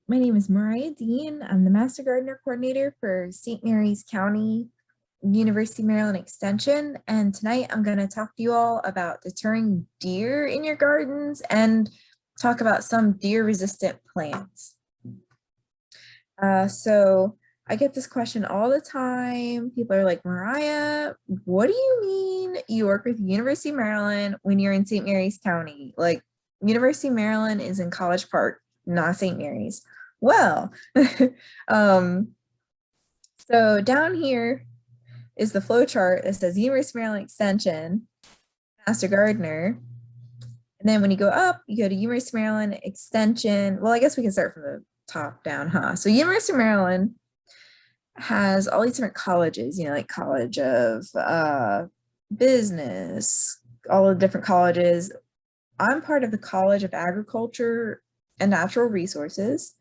My name is Mariah Dean. I'm the Master Gardener Coordinator for St. Mary's County University of Maryland Extension. And tonight I'm going to talk to you all about deterring deer in your gardens and talk about some deer-resistant plants. So I get this question all the time. People are like, Mariah, what do you mean you work with University of Maryland when you're in St. Mary's County? Like, University of Maryland is in College Park, not St. Mary's. Well, um, so down here is the flow chart that says University of Maryland Extension, Master Gardener. And then when you go up, you go to University of Maryland Extension. Well, I guess we can start from the top down, huh? So University of Maryland has all these different colleges, like College of Business, all the different colleges. I'm part of the College of Agriculture and Natural Resources.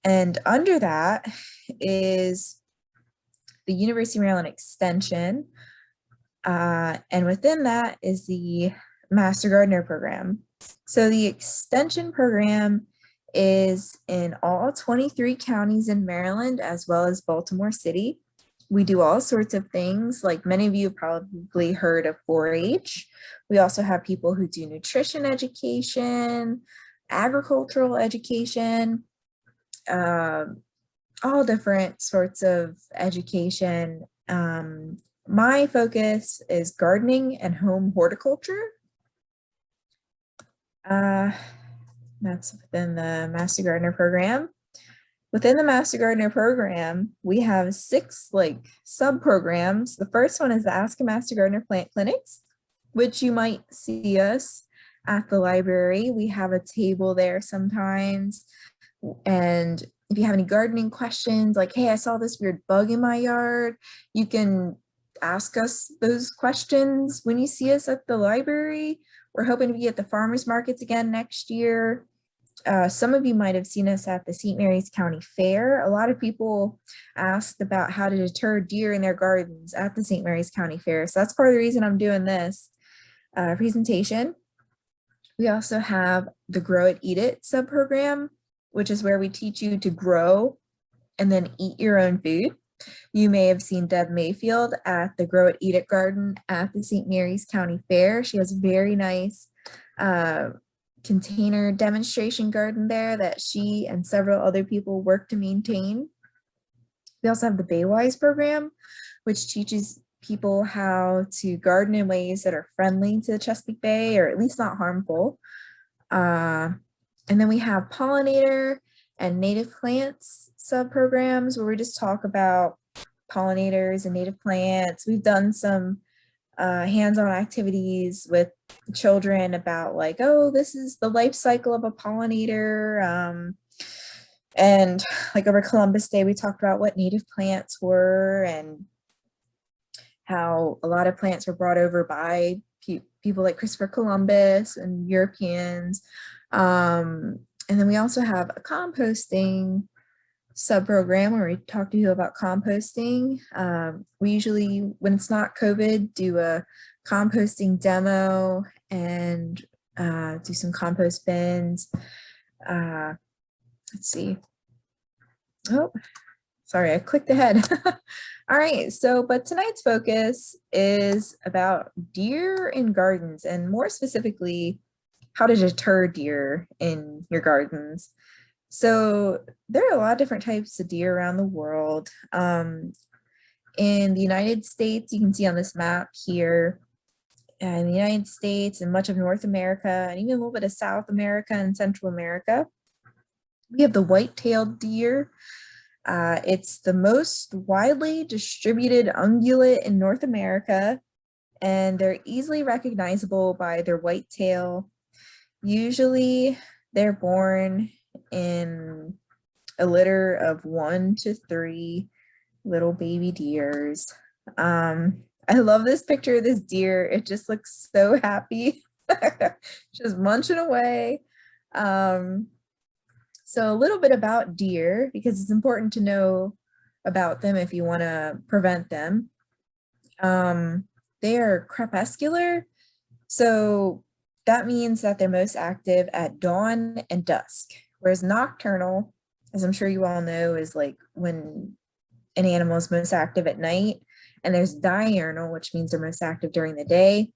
And under that is the University of Maryland Extension. And within that is the Master Gardener program. So the Extension program is in all 23 counties in Maryland, as well as Baltimore City. We do all sorts of things, like many of you have probably heard of 4-H. We also have people who do nutrition education, agricultural education, all different sorts of education. My focus is gardening and home horticulture. That's within the Master Gardener program. Within the Master Gardener program, we have 6 sub-programs. The first one is the Ask a Master Gardener Plant Clinics, which you might see us at the library. We have a table there sometimes. And if you have any gardening questions, like, hey, I saw this weird bug in my yard, you can ask us those questions when you see us at the library. We're hoping to be at the farmers markets again next year. Some of you might have seen us at the St. Mary's County Fair. A lot of people asked about how to deter deer in their gardens at the St. Mary's County Fair. So that's part of the reason I'm doing this presentation. We also have the Grow It, Eat It sub-program, which is where we teach you to grow and then eat your own food. You may have seen Deb Mayfield at the Grow It, Eat It garden at the St. Mary's County Fair. She has a very nice container demonstration garden there that she and several other people work to maintain. We also have the Baywise program, which teaches people how to garden in ways that are friendly to the Chesapeake Bay, or at least not harmful. And then we have pollinator and native plants sub-programs where we just talk about pollinators and native plants. We've done some hands-on activities with children about this is the life cycle of a pollinator. And over Columbus Day, we talked about what native plants were and how a lot of plants were brought over by people like Christopher Columbus and Europeans. And then we also have a composting sub-program where we talk to you about composting. We usually, when it's not COVID, do a composting demo and do some compost bins. Let's see. Oh, sorry, I clicked ahead. All right, but tonight's focus is about deer in gardens, and more specifically, how to deter deer in your gardens. So there are a lot of different types of deer around the world. In the United States, you can see on this map here, in the United States and much of North America, and even a little bit of South America and Central America, we have the white-tailed deer. It's the most widely distributed ungulate in North America, and they're easily recognizable by their white tail. Usually they're born in a litter of 1 to 3 little baby deers. I love this picture of this deer. It just looks so happy, just munching away. So a little bit about deer, because it's important to know about them if you want to prevent them. They are crepuscular, so that means that they're most active at dawn and dusk, Whereas nocturnal, as I'm sure you all know, is like when an animal is most active at night. And there's diurnal, which means they're most active during the day.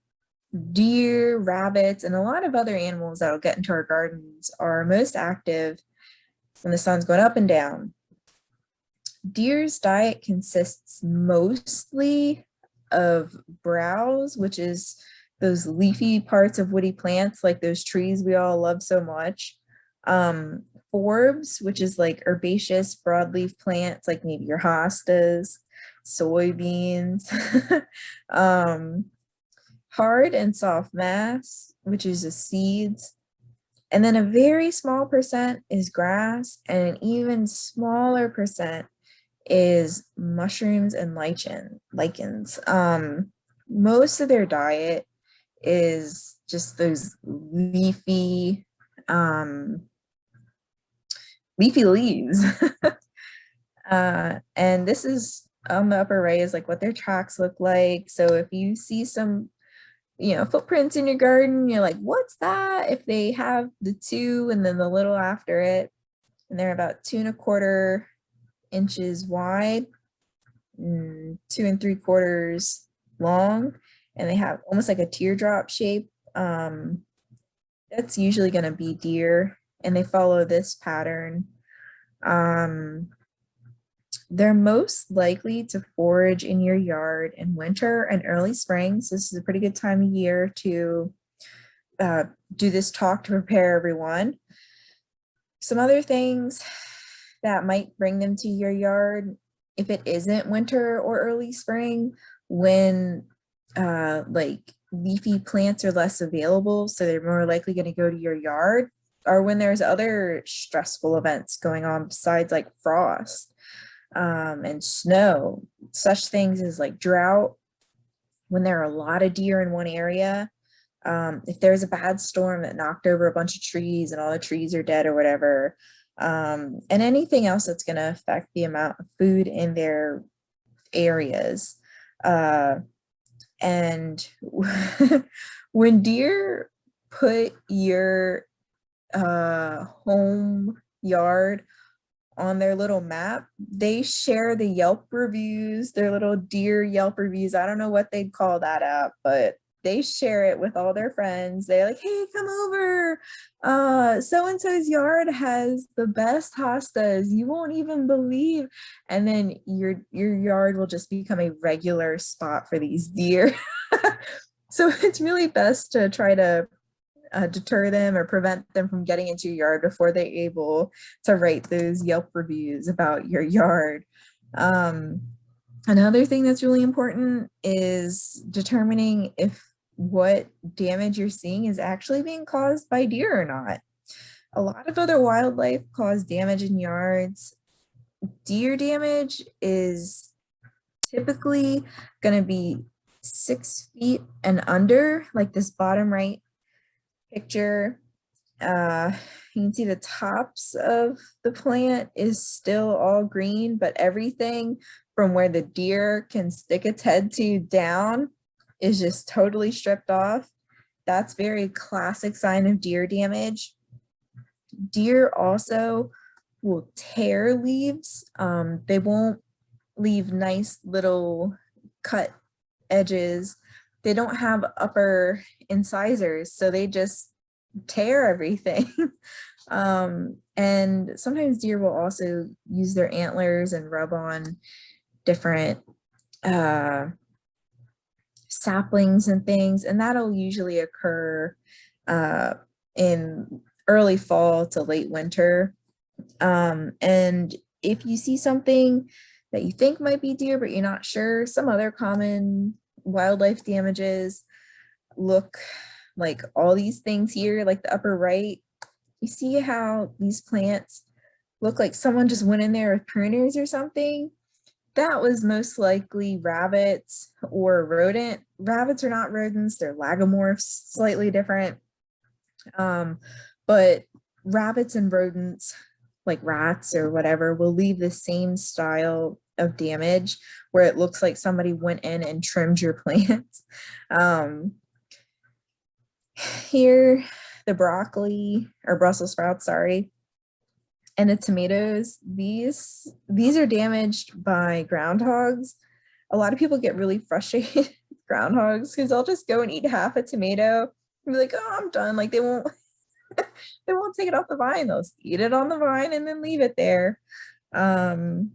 Deer, rabbits, and a lot of other animals that'll get into our gardens are most active when the sun's going up and down. Deer's diet consists mostly of browse, which is those leafy parts of woody plants, like those trees we all love so much. Forbs, which is like herbaceous broadleaf plants, like maybe your hostas, soybeans. Hard and soft mass, which is the seeds. And then a very small percent is grass, and an even smaller percent is mushrooms and lichens. Most of their diet is just those leafy leaves. And this is on the upper right is like what their tracks look like. So if you see some footprints in your garden, you're like, what's that? If they have the 2 and then the little after it, and they're about 2¼ inches wide, 2 3/4 long, and they have almost like a teardrop shape, that's usually going to be deer, and they follow this pattern. They're most likely to forage in your yard in winter and early spring. So this is a pretty good time of year to do this talk to prepare everyone. Some other things that might bring them to your yard, if it isn't winter or early spring, when like leafy plants are less available, so they're more likely going to go to your yard, or when there's other stressful events going on besides like frost and snow, such things as like drought, when there are a lot of deer in one area. If there's a bad storm that knocked over a bunch of trees and all the trees are dead or whatever, and anything else that's going to affect the amount of food in their areas. And when deer put your home yard on their little map, they share the Yelp reviews, their little deer Yelp reviews. I don't know what they'd call that app, but they share it with all their friends. They're like, hey, come over. So-and-so's yard has the best hostas. You won't even believe. And then your yard will just become a regular spot for these deer. So it's really best to try to deter them or prevent them from getting into your yard before they're able to write those Yelp reviews about your yard. Another thing that's really important is determining if what damage you're seeing is actually being caused by deer or not. A lot of other wildlife cause damage in yards. Deer damage is typically going to be 6 feet and under, like this bottom right picture. You can see the tops of the plant is still all green, but everything from where the deer can stick its head to down is just totally stripped off. That's very classic sign of deer damage. Deer also will tear leaves. They won't leave nice little cut edges. They don't have upper incisors, so they just tear everything. And sometimes deer will also use their antlers and rub on different saplings and things, and that'll usually occur in early fall to late winter. And if you see something that you think might be deer but you're not sure, some other common wildlife damages look like all these things here, like the upper right. You see how these plants look like someone just went in there with pruners or something? That was most likely rabbits or rodent. Rabbits are not rodents, they're lagomorphs, slightly different. But rabbits and rodents, like rats or whatever, will leave the same style of damage where it looks like somebody went in and trimmed your plants. Here, the broccoli or Brussels sprouts, sorry, And the tomatoes, these are damaged by groundhogs. A lot of people get really frustrated with groundhogs because they'll just go and eat half a tomato and be like, oh, I'm done. Like they won't they won't take it off the vine. They'll eat it on the vine and then leave it there. Some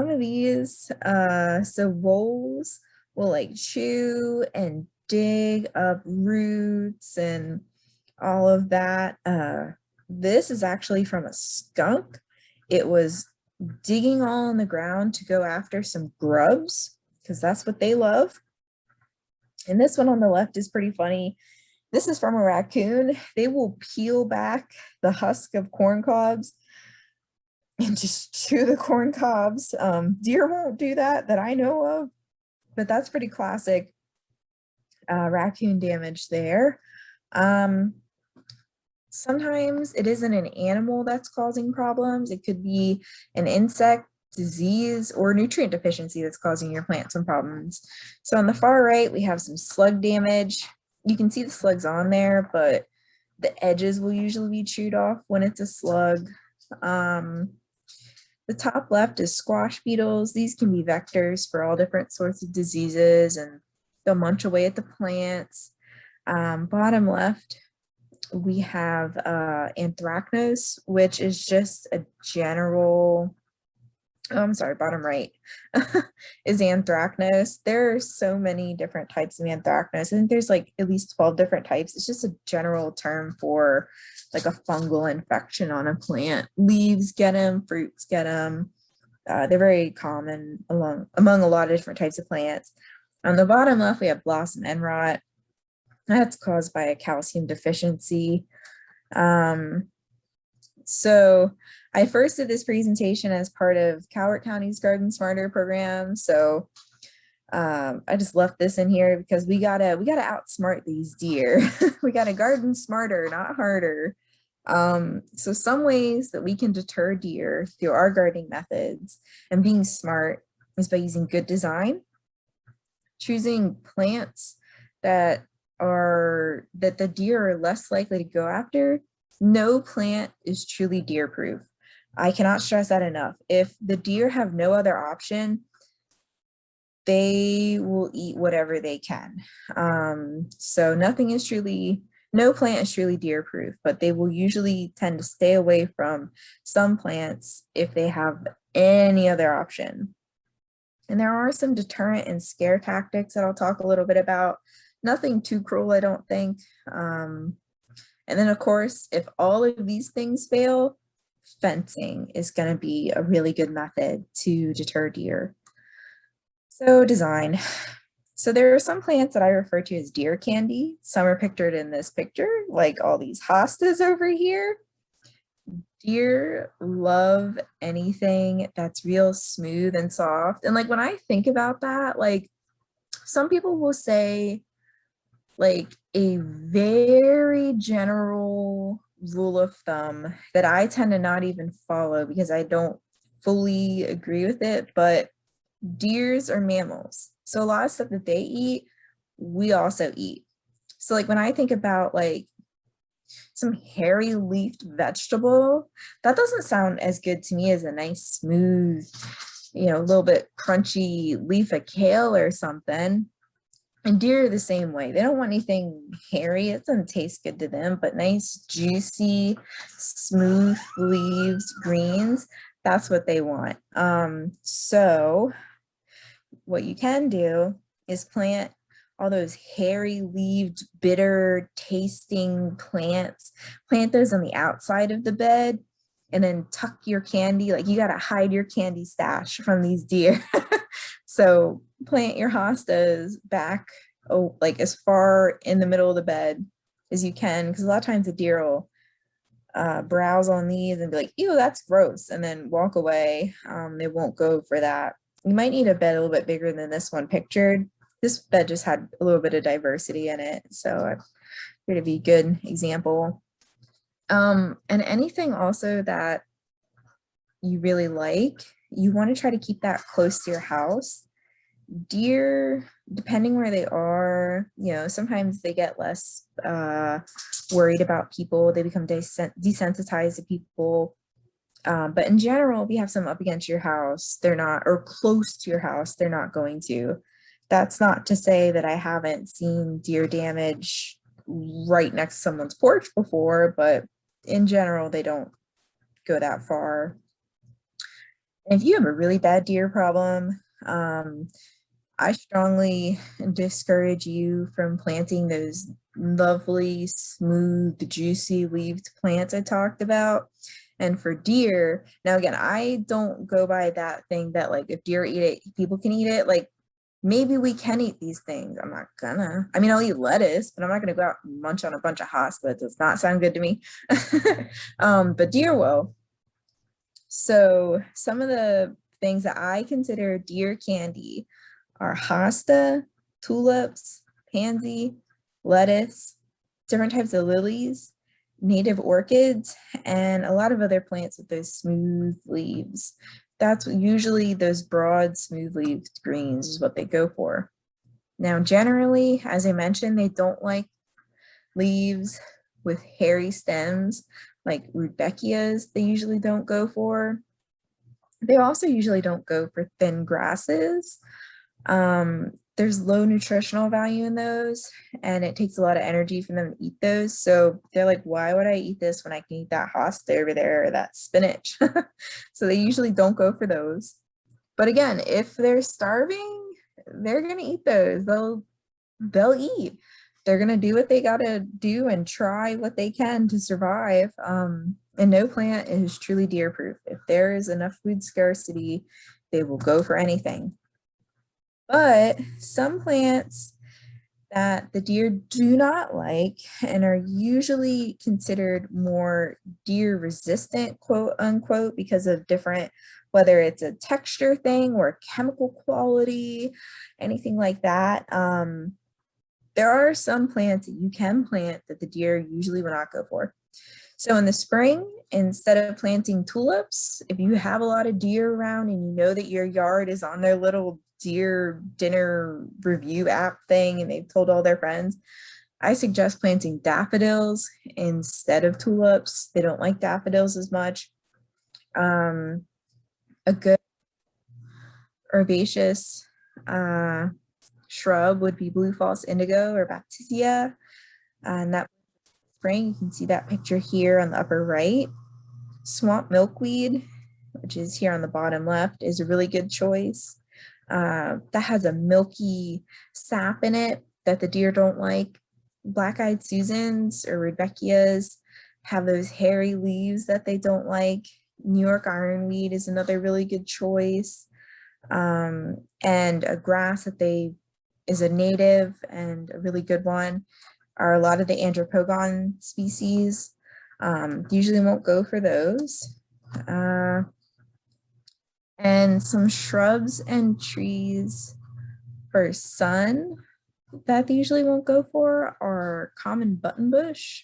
of these, so voles will like chew and dig up roots and all of that. This is actually from a skunk. It was digging all in the ground to go after some grubs because that's what they love. And this one on the left is pretty funny. This is from a raccoon. They will peel back the husk of corn cobs and just chew the corn cobs. Deer won't do that I know of, but that's pretty classic raccoon damage there. Sometimes it isn't an animal that's causing problems. It could be an insect, disease, or nutrient deficiency that's causing your plant some problems. So on the far right, we have some slug damage. You can see the slugs on there, but the edges will usually be chewed off when it's a slug. The top left is squash beetles. These can be vectors for all different sorts of diseases, and they'll munch away at the plants. Bottom left, we have anthracnose, which is just a general, I'm sorry, bottom right is anthracnose. There are so many different types of anthracnose. I think there's like at least 12 different types. It's just a general term for like a fungal infection on a plant. Leaves get them, fruits get them. They're very common among a lot of different types of plants. On the bottom left, we have blossom end rot. That's caused by a calcium deficiency. So I first did this presentation as part of Calvert County's Garden Smarter program. So I just left this in here because we gotta outsmart these deer. We gotta garden smarter, not harder. So some ways that we can deter deer through our gardening methods and being smart is by using good design, choosing plants that the deer are less likely to go after. No plant is truly deer proof. I cannot stress that enough. If the deer have no other option, they will eat whatever they can. So no plant is truly deer proof, but they will usually tend to stay away from some plants if they have any other option. And there are some deterrent and scare tactics that I'll talk a little bit about. Nothing too cruel, I don't think. And then of course, if all of these things fail, fencing is going to be a really good method to deter deer. So design. So there are some plants that I refer to as deer candy. Some are pictured in this picture, like all these hostas over here. Deer love anything that's real smooth and soft. And like when I think about that, like some people will say like a very general rule of thumb that I tend to not even follow because I don't fully agree with it, but deers are mammals. So a lot of stuff that they eat, we also eat. So like when I think about like some hairy leafed vegetable, that doesn't sound as good to me as a nice smooth, a little bit crunchy leaf of kale or something. And deer are the same way. They don't want anything hairy. It doesn't taste good to them, but nice, juicy, smooth leaves, greens, that's what they want. So what you can do is plant all those hairy leaved, bitter tasting plants. Plant those on the outside of the bed and then tuck your candy. Like you got to hide your candy stash from these deer. So plant your hostas back, like as far in the middle of the bed as you can, because a lot of times the deer will browse on these and be like, ew, that's gross, and then walk away. They won't go for that. You might need a bed a little bit bigger than this one pictured. This bed just had a little bit of diversity in it, so here to be a good example. And anything also that you really like, you want to try to keep that close to your house. deer, depending where they are, sometimes they get less worried about people. They become desensitized to people. But in general, if you have some up against your house, they're not, or close to your house, they're not going to. That's not to say that I haven't seen deer damage right next to someone's porch before, but in general, they don't go that far. And if you have a really bad deer problem, I strongly discourage you from planting those lovely, smooth, juicy leaved plants I talked about. And for deer, now again, I don't go by that thing that like if deer eat it, people can eat it. Like maybe we can eat these things. I'm not gonna. I mean, I'll eat lettuce, but I'm not gonna go out and munch on a bunch of hosta. That does not sound good to me. But deer will. So some of the things that I consider deer candy are hosta, tulips, pansy, lettuce, different types of lilies, native orchids, and a lot of other plants with those smooth leaves. That's usually those broad, smooth leaved greens is what they go for. Now, generally, as I mentioned, they don't like leaves with hairy stems like rudbeckias. They usually don't go for. They also usually don't go for thin grasses. There's low nutritional value in those, and it takes a lot of energy for them to eat those. So they're like, why would I eat this when I can eat that hosta over there or that spinach? So they usually don't go for those. But again, if they're starving, they're gonna eat those. They'll eat. They're gonna do what they gotta do and try what they can to survive. And no plant is truly deer proof. If there is enough food scarcity, they will go for anything. But some plants that the deer do not like and are usually considered more deer resistant, quote unquote, because of different, whether it's a texture thing or chemical quality, anything like that. There are some plants that you can plant that the deer usually will not go for. So in the spring, instead of planting tulips, if you have a lot of deer around and you know that your yard is on their little deer dinner review app thing and they've told all their friends, I suggest planting daffodils instead of tulips. They don't like daffodils as much. A good herbaceous shrub would be blue false indigo or baptisia. And that spring, you can see that picture here on the upper right. Swamp milkweed, which is here on the bottom left, is a really good choice. That has a milky sap in it that the deer don't like. Black-eyed Susans or Rudbeckias have those hairy leaves that they don't like. New York ironweed is another really good choice. And a grass that is a native and a really good one are a lot of the andropogon species. Usually won't go for those. And some shrubs and trees for sun that they usually won't go for are common buttonbush,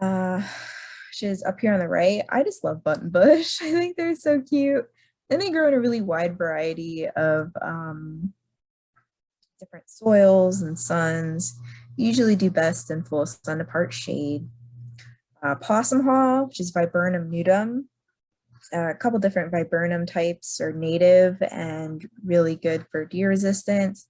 which is up here on the right. I just love buttonbush. I think they're so cute. And they grow in a really wide variety of different soils and suns. Usually do best in full sun to part shade. Possum haw, which is Viburnum nudum. A couple different viburnum types are native and really good for deer resistance.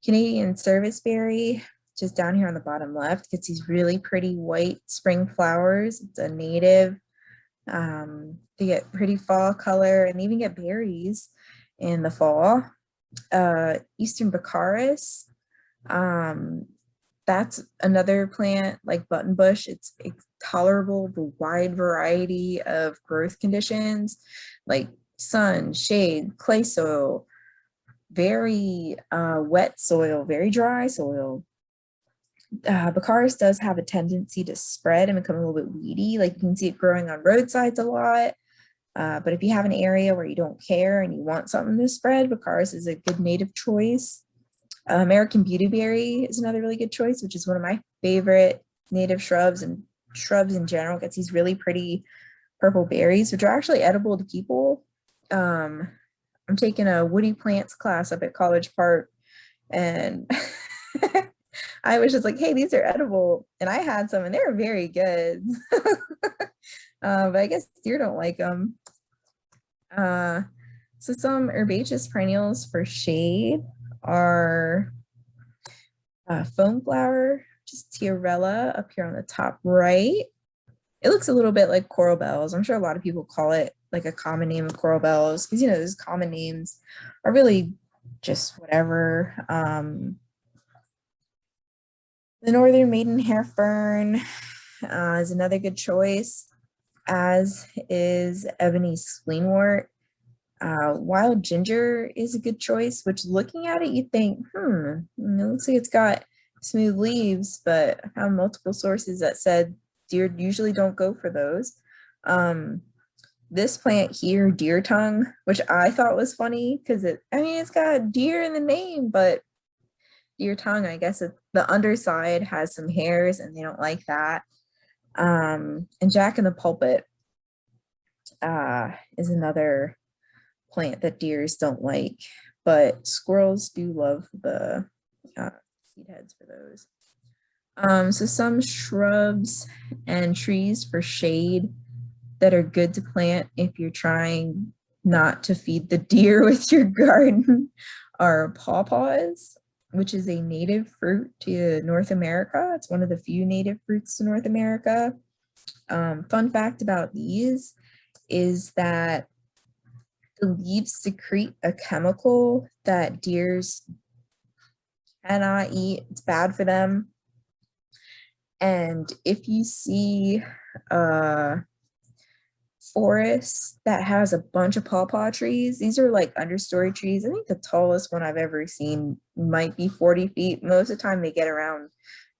Canadian serviceberry, just down here on the bottom left, gets these really pretty white spring flowers. It's a native. They get pretty fall color and even get berries in the fall. Eastern Baccharis, that's another plant like buttonbush. It's tolerable to wide variety of growth conditions like sun, shade, clay soil, very wet soil, very dry soil. Baccharis does have a tendency to spread and become a little bit weedy. Like you can see it growing on roadsides a lot. But if you have an area where you don't care and you want something to spread, Baccharis is a good native choice. American beautyberry is another really good choice, which is one of my favorite native shrubs, and shrubs in general. Gets these really pretty purple berries, which are actually edible to people. I'm taking a woody plants class up at College Park, and I was just like, hey, these are edible. And I had some and they were very good. But I guess deer don't like them. So some herbaceous perennials for shade are foam flower, just tiarella up here on the top right. It looks a little bit like coral bells. I'm sure a lot of people call it like a common name of coral bells because, you know, those common names are really just whatever. The northern maidenhair fern is another good choice, as is ebony spleenwort. Wild ginger is a good choice, which looking at it, you think, it looks like it's got smooth leaves, but I found multiple sources that said deer usually don't go for those. This plant here, deer tongue, which I thought was funny because it's got deer in the name, but deer tongue, I guess the underside has some hairs and they don't like that. And Jack in the Pulpit is another plant that deers don't like, but squirrels do love the seed heads for those. So some shrubs and trees for shade that are good to plant if you're trying not to feed the deer with your garden are pawpaws, which is a native fruit to North America. It's one of the few native fruits to North America. Fun fact about these is that the leaves secrete a chemical that deers cannot eat. It's bad for them. And if you see a forest that has a bunch of pawpaw trees, these are like understory trees. I think the tallest one I've ever seen might be 40 feet. Most of the time they get around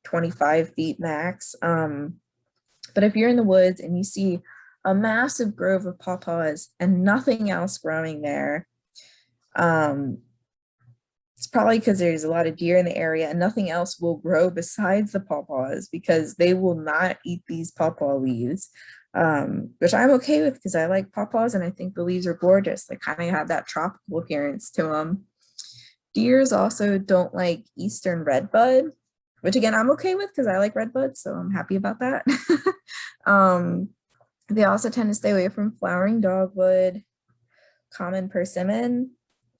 25 feet max. But if you're in the woods and you see a massive grove of pawpaws and nothing else growing there, it's probably because there's a lot of deer in the area and nothing else will grow besides the pawpaws because they will not eat these pawpaw leaves, which I'm okay with because I like pawpaws and I think the leaves are gorgeous. They kind of have that tropical appearance to them. Deers also don't like eastern redbud, which again, I'm okay with because I like redbud, so I'm happy about that. They also tend to stay away from flowering dogwood, common persimmon,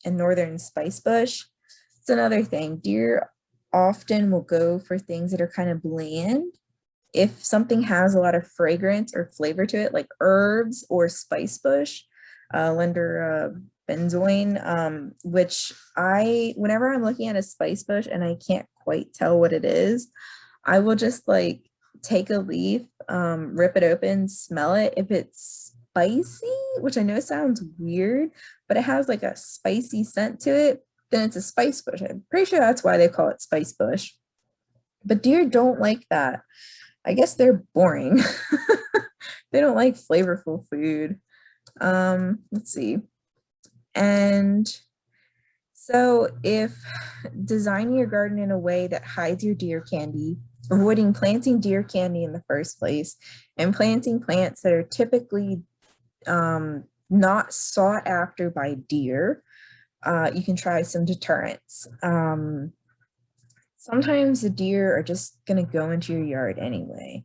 and northern spicebush. It's another thing. Deer often will go for things that are kind of bland. If something has a lot of fragrance or flavor to it, like herbs or spicebush, Linder benzoin, which whenever I'm looking at a spicebush and I can't quite tell what it is, I will just like take a leaf, rip it open, smell it. If it's spicy, which I know sounds weird, but it has like a spicy scent to it, then it's a spice bush. I'm pretty sure that's why they call it spice bush. But deer don't like that. I guess they're boring. They don't like flavorful food. Let's see. And so if designing your garden in a way that hides your deer candy, avoiding planting deer candy in the first place, and planting plants that are typically not sought after by deer, you can try some deterrents. Sometimes the deer are just going to go into your yard anyway.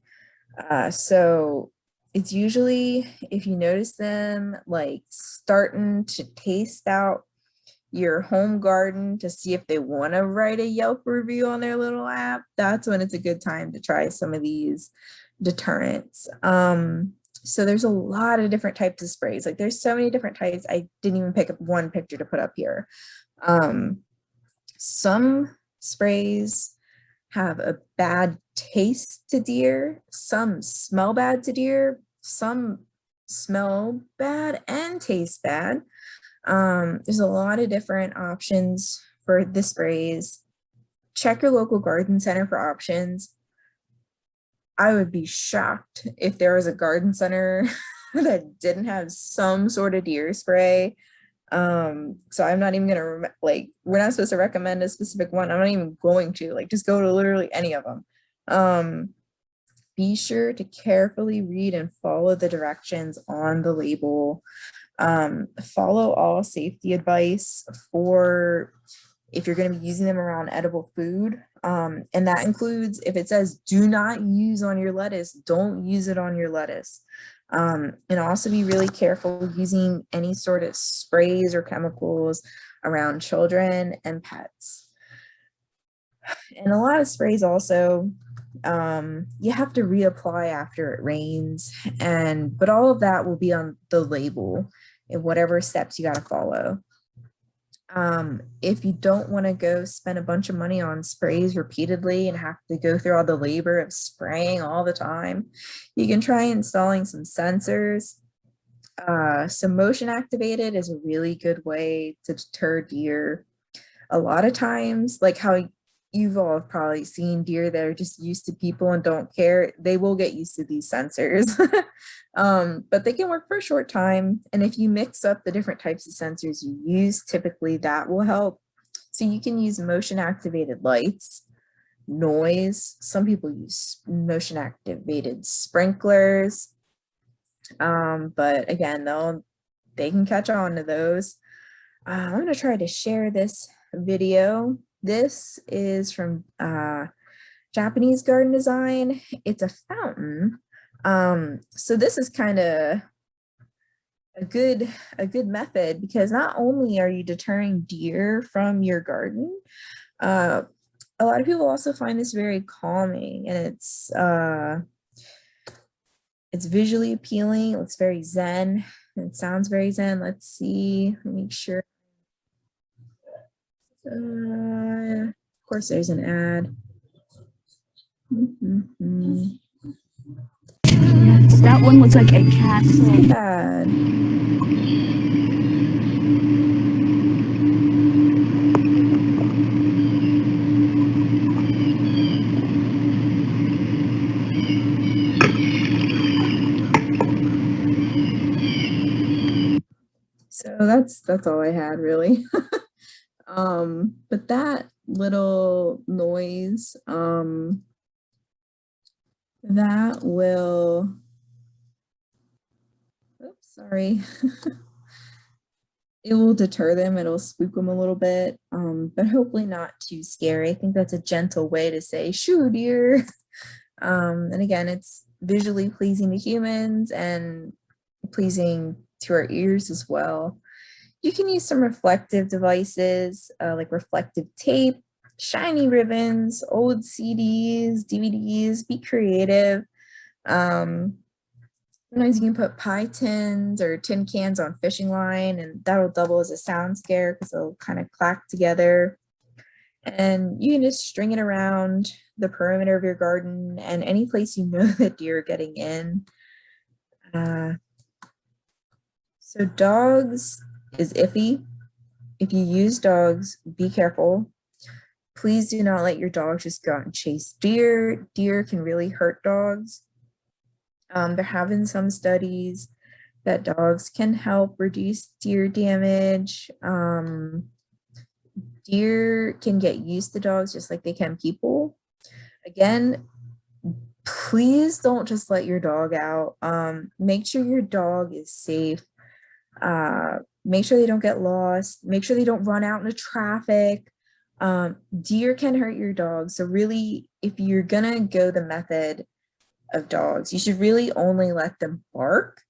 So it's usually, if you notice them like starting to taste out your home garden to see if they want to write a Yelp review on their little app, that's when it's a good time to try some of these deterrents. So there's a lot of different types of sprays. Like there's so many different types. I didn't even pick up one picture to put up here. Some sprays have a bad taste to deer. Some smell bad to deer. Some smell bad and taste bad. There's a lot of different options for the sprays. Check your local garden center for options. I would be shocked if there was a garden center that didn't have some sort of deer spray. So I'm not even gonna we're not supposed to recommend a specific one. I'm not even going to just go to literally any of them. Be sure to carefully read and follow the directions on the label. Follow all safety advice for if you're going to be using them around edible food. And that includes if it says do not use on your lettuce, don't use it on your lettuce. And also be really careful using any sort of sprays or chemicals around children and pets. And a lot of sprays also, you have to reapply after it rains, but all of that will be on the label and whatever steps you got to follow. If you don't want to go spend a bunch of money on sprays repeatedly and have to go through all the labor of spraying all the time, you can try installing some sensors. So motion activated is a really good way to deter deer. A lot of times, like how you've all probably seen deer that are just used to people and don't care, they will get used to these sensors. But they can work for a short time. And if you mix up the different types of sensors you use, typically that will help. So you can use motion activated lights, noise. Some people use motion activated sprinklers. But again, they can catch on to those. I'm going to try to share this video. This is from Japanese garden design. It's a fountain. So this is kind of a good method because not only are you deterring deer from your garden, a lot of people also find this very calming, and it's visually appealing. It looks very zen. It sounds very zen. Let's see. Let me make sure. Of course, there's an ad. Yes, that one looks like a castle. Bad. So that's all I had really. But that little noise, that will, oops, sorry. It will deter them, it'll spook them a little bit, but hopefully not too scary. I think that's a gentle way to say, shoo deer. And again, it's visually pleasing to humans and pleasing to our ears as well. You can use some reflective devices like reflective tape, shiny ribbons, old CDs, DVDs, be creative. Sometimes you can put pie tins or tin cans on fishing line, and that'll double as a sound scare because they'll kind of clack together. And you can just string it around the perimeter of your garden and any place you know that deer are getting in. So dogs is iffy. If you use dogs, be careful. Please do not let your dogs just go out and chase deer. Deer can really hurt dogs. There have been some studies that dogs can help reduce deer damage. Deer can get used to dogs just like they can people. Again, please don't just let your dog out. Make sure your dog is safe. Make sure they don't get lost. Make sure they don't run out into traffic. Deer can hurt your dog. So really, if you're gonna go the method of dogs, you should really only let them bark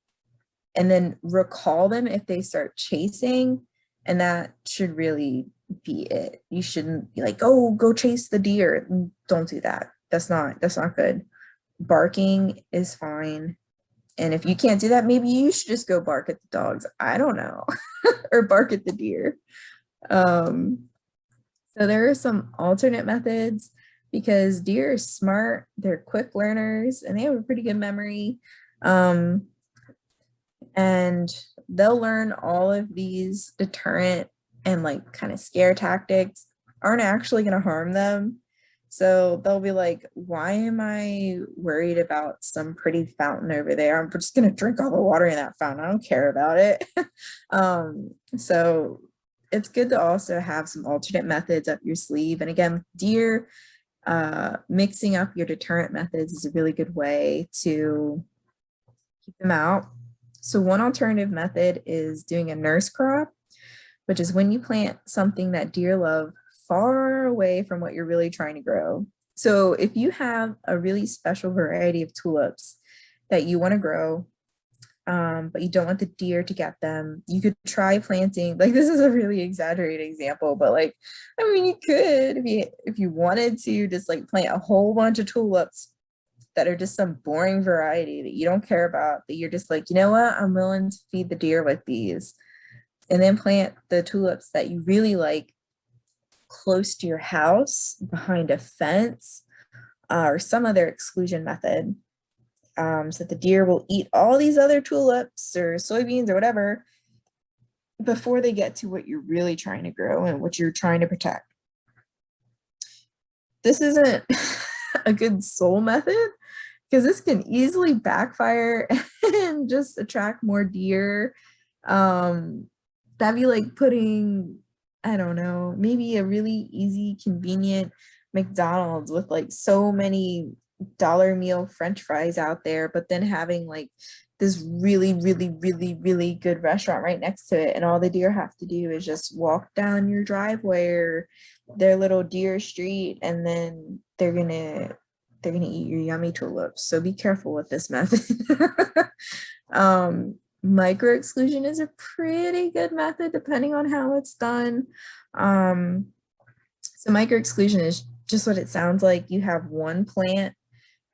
and then recall them if they start chasing. And that should really be it. You shouldn't be like, oh, go chase the deer. Don't do that. That's not good. Barking is fine. And if you can't do that, maybe you should just go bark at the dogs. I don't know. Or bark at the deer. So there are some alternate methods because deer are smart, they're quick learners, and they have a pretty good memory. And they'll learn all of these deterrent and like kind of scare tactics aren't actually going to harm them. So they'll be like, why am I worried about some pretty fountain over there? I'm just going to drink all the water in that fountain. I don't care about it. So it's good to also have some alternate methods up your sleeve. And again, deer, mixing up your deterrent methods is a really good way to keep them out. So one alternative method is doing a nurse crop, which is when you plant something that deer love far away from what you're really trying to grow. So if you have a really special variety of tulips that you want to grow, but you don't want the deer to get them, you could try planting, like this is a really exaggerated example, but like, I mean, you could, if you wanted to, just like plant a whole bunch of tulips that are just some boring variety that you don't care about, that you're just like, you know what, I'm willing to feed the deer with these. And then plant the tulips that you really like close to your house, behind a fence, or some other exclusion method. So the deer will eat all these other tulips or soybeans or whatever before they get to what you're really trying to grow and what you're trying to protect. This isn't a good sole method because this can easily backfire and just attract more deer. That'd be like putting, I don't know, maybe a really easy, convenient McDonald's with like so many dollar meal French fries out there, but then having like this really, really, really, really good restaurant right next to it. And all the deer have to do is just walk down your driveway or their little deer street, and then they're gonna eat your yummy tulips. So be careful with this method. Micro exclusion is a pretty good method depending on how it's done. So micro exclusion is just what it sounds like. You have one plant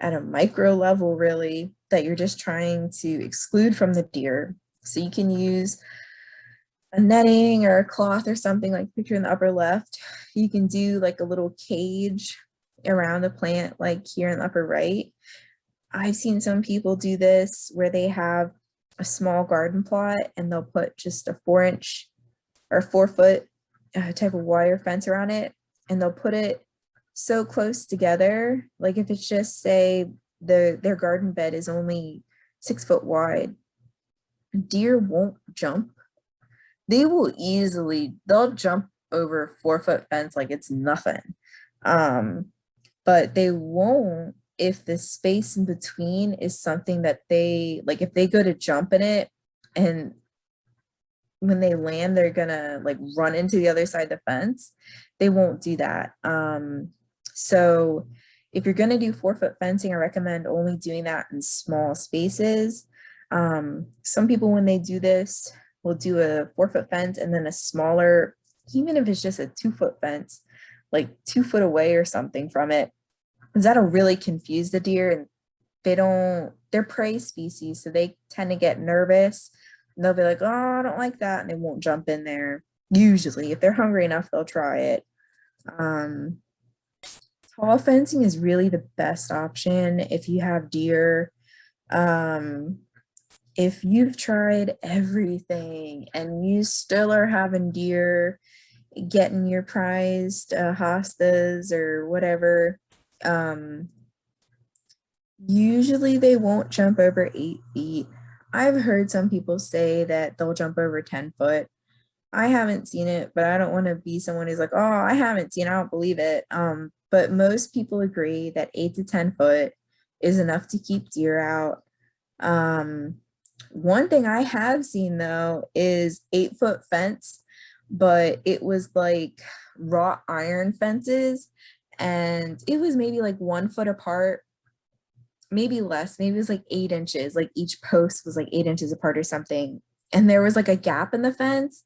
at a micro level, really, that you're just trying to exclude from the deer. So you can use a netting or a cloth or something, like picture in the upper left. You can do like a little cage around the plant, like here in the upper right. I've seen some people do this where they have a small garden plot and they'll put just a 4-inch or 4-foot type of wire fence around it, and they'll put it so close together. Like if it's just, say, their garden bed is only 6 foot wide, deer won't jump. They'll jump over a 4-foot fence like it's nothing. But they won't if the space in between is something that they, like if they go to jump in it and when they land, they're gonna like run into the other side of the fence, they won't do that. So if you're gonna do 4-foot fencing, I recommend only doing that in small spaces. Some people, when they do this, will do a 4-foot fence and then a smaller, even if it's just a 2-foot fence, like 2 foot away or something from it, because that'll really confuse the deer. And they're prey species, so they tend to get nervous. And they'll be like, oh, I don't like that, and they won't jump in there. Usually, if they're hungry enough, they'll try it. Tall fencing is really the best option if you have deer. If you've tried everything and you still are having deer getting your prized hostas or whatever, usually they won't jump over 8 feet. I've heard some people say that they'll jump over 10 foot. I haven't seen it, but I don't want to be someone who's like, oh, I haven't seen it, I don't believe it. But most people agree that 8 to 10 foot is enough to keep deer out. One thing I have seen though is 8-foot fence, but it was like wrought iron fences, and it was maybe like 1 foot apart, maybe less, maybe it was like 8 inches, like each post was like 8 inches apart or something. And there was like a gap in the fence.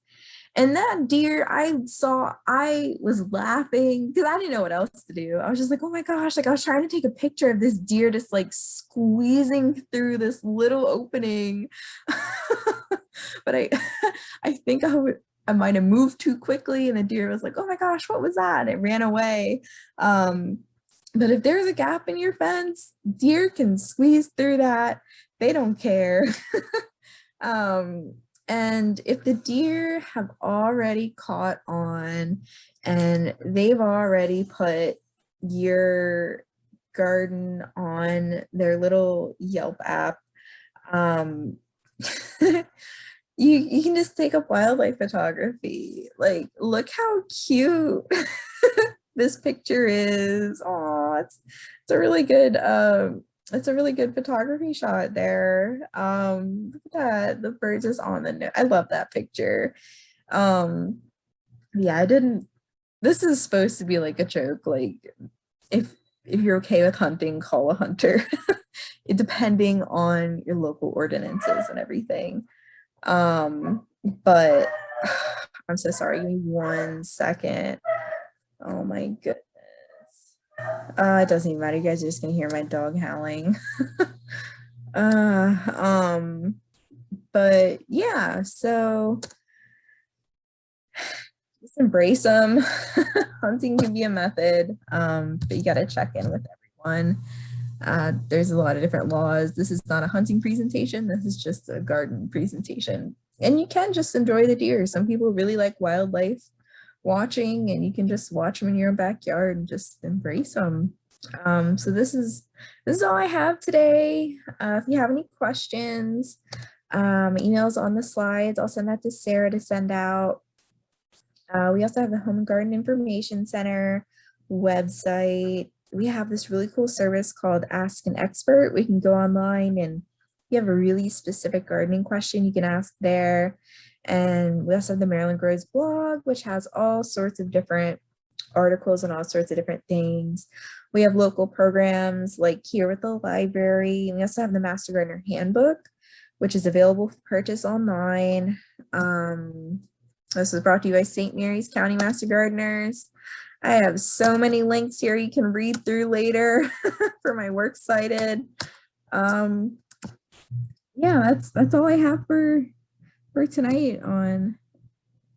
And that deer I was laughing because I didn't know what else to do. I was just like, oh my gosh, like I was trying to take a picture of this deer just like squeezing through this little opening. But I think I might have moved too quickly, and the deer was like, oh my gosh, what was that? And it ran away. But if there's a gap in your fence, deer can squeeze through that. They don't care. And if the deer have already caught on and they've already put your garden on their little Yelp app, you can just take up wildlife photography. Like, look how cute this picture is. Oh, it's a really good It's a really good photography shot there. Look at that. The bird just on the note. I love that picture. Um, yeah, I didn't. This is supposed to be like a joke. Like if you're okay with hunting, call a hunter. Depending on your local ordinances and everything. But I'm so sorry. Give me 1 second. Oh my goodness. It doesn't even matter. You guys are just gonna hear my dog howling. uh, um, but yeah, so just embrace them. Hunting can be a method, but you gotta check in with everyone. There's a lot of different laws. This is not a hunting presentation. This is just a garden presentation. And you can just enjoy the deer. Some people really like wildlife watching, and you can just watch them in your own backyard and just embrace them. So this is all I have today. If you have any questions, emails on the slides. I'll send that to Sarah to send out. We also have the Home and Garden Information Center website. We have this really cool service called Ask an Expert. We can go online, and if you have a really specific gardening question, you can ask there. And we also have the Maryland Grows blog, which has all sorts of different articles on all sorts of different things. We have local programs like here with the library. We also have the Master Gardener Handbook, which is available for purchase online. This is brought to you by St. Mary's County Master Gardeners. I have so many links here you can read through later for my works cited. Yeah, that's all I have for tonight on